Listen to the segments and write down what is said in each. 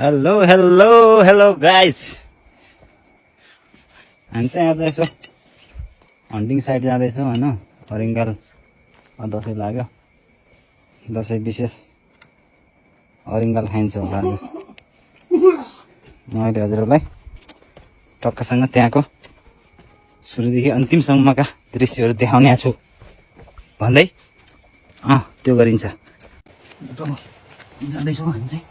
Hello hello hello guys, हामी चाहिँ आज यसो हन्टिङ साइड जाँदैछौँ होइन। हरिङ्गाल दसैँ लाग्यो, दसैँ विशेष हरिङ्गाल खाइन्छ होला आज। म अहिले हजुरहरूलाई टक्कसँग त्यहाँको सुरुदेखि अन्तिमसम्मका दृश्यहरू देखाउने छु भन्दै त्यो गरिन्छ। जाँदैछौँ हामी चाहिँ।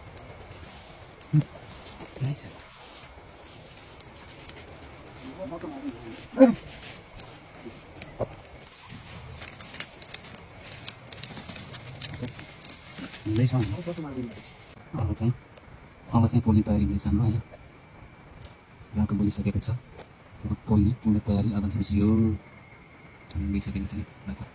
अब चाहिँ पोल्ने तयारी हुँदैछ हाम्रो होइन। रातो बोलिसकेको छ, अब पोल्ने तयारी आधा सकियो, ठन्डिसकेको छ रातो।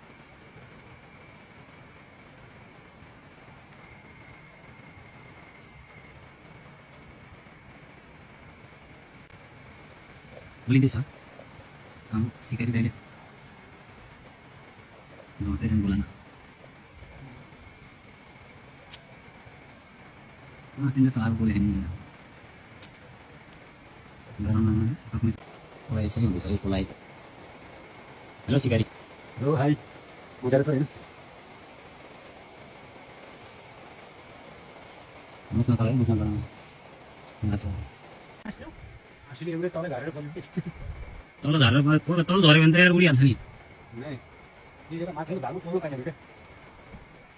बोलिँदैछ सिकारी दाइले झोस्दैछन् बोलान। तिमीले त अब बोलेको नि अब यसरी हुँदैछ यसको लागि। हेलो सिकारी। हेलो हाई, उठेर छ होइन? मुख्न तल मुख्न तल तल झारेर तल झऱ्यो भने त यार उडिहाल्छ नि।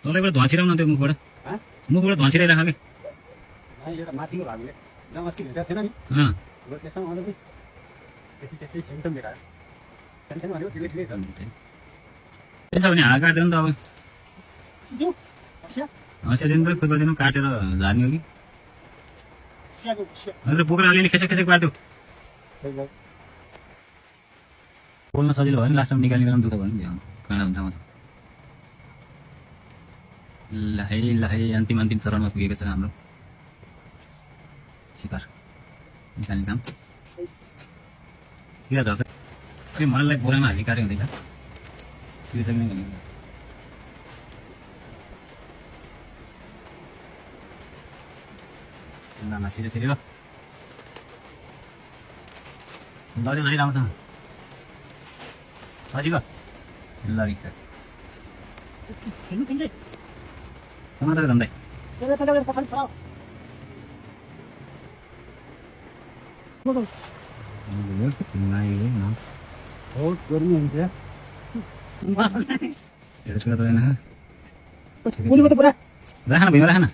तलैबाट धुवा छिराउन त्यो मुखबाट धुवा छिराइराख कि। त्यसो भने हाँगा काट्दैन त अब हँसियादेखि त खुर्पादेखि काटेर झार्ने हो कि अन्त बोकेर अलिअलि खेसेक खेसेक पार्थ्यो। बोल्न सजिलो भयो नि, लास्टमा निकाल्ने दुःख भयो नि काँडा हुन्छ ठाउँमा छ। ल है अन्तिम चरणमा पुगेको छ हाम्रो सिकार निकाल्ने काम। किरा झर्छ त्यो मललाई बोरामा हाल्ने कार्य हुँदैन, सिरिसक्ने भन्ने ल सिरी हो दरी झरिरहेको छ सजिलो। ल रिक्छ समातेर धन्दै राखन भुइँमा राखन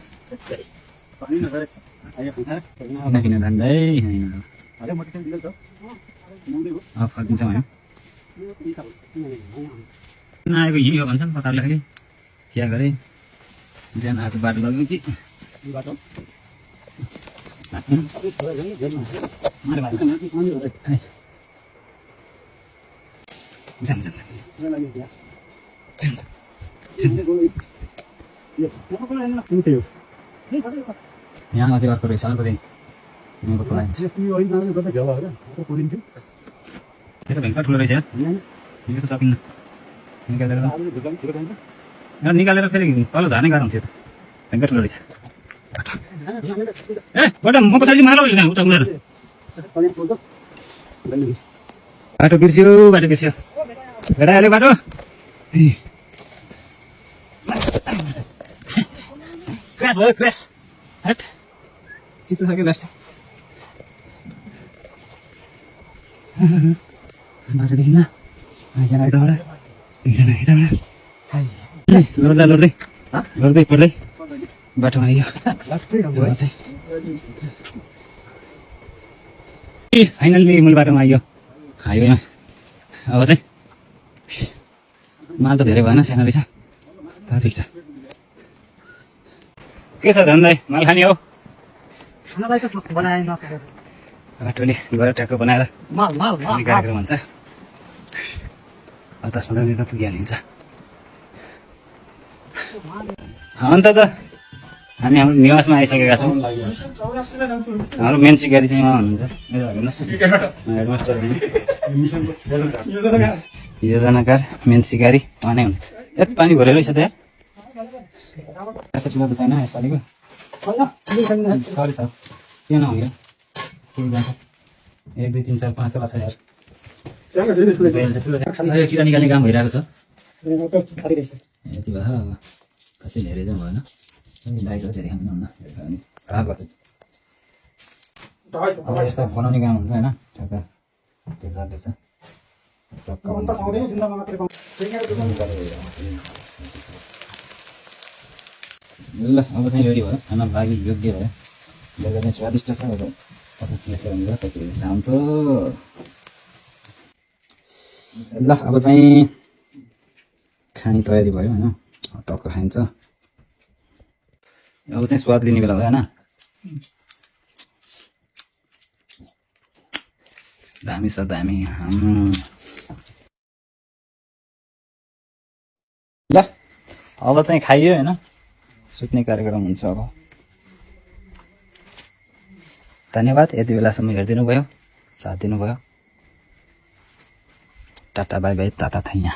किन धन्दै फर्किन्छौँ होइन। नआएको हिँड्यो भन्छ नि पताले खालि क्या गरेँ बिहान आज बाटो लग्यो कि बाटो यहाँ अझै अर्को रहेछ अर्को दिन यहाँको खोला त्यो त भेङ्का ठुलो रहेछ यो त सकिन्न निकालेर फेरि तल झार्ने गाह्रो हुन्छ। यो त भेङ्का ठुलो रहेछ। ए बटा म पछाडि माला उता उडेर बाटो बिर्स्यो भेटाइहाल्यो बाटो। क्रास भयो क्रास हट चिप्लो सक्यो लास्ट बाटो देखिन एकजना यताबाट एकजना यताबाट लड्दै पढ्दै बाटोमा आइयो फाइनल्ली मूल बाटोमा आइयो हाइवेमा। अब चाहिँ माल त धेरै भएन, सानो रहेछ तर ठिक छ। के छ धन्दै माल खाने हो? बाटोले गएर ट्याक्क बनाएर कार्यक्रम हुन्छ। 10-15 मिनटमा पुगिहालिन्छ। अन्त त हामी हाम्रो निवासमा आइसकेका छौँ। हाम्रो मेन सिकारी चाहिँ उहाँ हुनुहुन्छ, हेडमास्टर योजनाकार मेन सिकारी उहाँ नै हुनुहुन्छ। यति पानी भरेर रहेछ त यार, छैन यसपालिको सरी सर। के नहुयो के जान्छ 1 2 3 4 5 वटा छ यार सँगै धेरै ठुलो बेल चाहिँ ठुलो खाली यो किरा निकाल्ने काम भइरहेको छ त खाली रहेछ यति भयो अब कसै धेरै चाहिँ भएन बाहिर धेरै खानुहुन्न खराब गर्छ अब यस्तो बनाउने काम हुन्छ होइन ठ्याक्क त्यो गर्दैछ अन्त आउँदैन जिन्दमा मात्रै पाउँछ ल अब चाहिँ रेडी भयो खाना लागि योग्य भयो बेलुका चाहिँ स्वादिष्ट छ अब तपाईँ के छ भनेर त्यसरी हुन्छ ल अब चाहिँ खाने तयारी भयो होइन टक्क खाइन्छ अब चाहिँ स्वाद लिने बेला भयो होइन दामी छ दामी ल अब चाहिँ खाइयो होइन सुत्ने कार्यक्रम हुन्छ अब धन्यवाद यति बेलासम्म हेरिदिनु भयो साथ दिनुभयो टाटा बाई बाई ताता थैया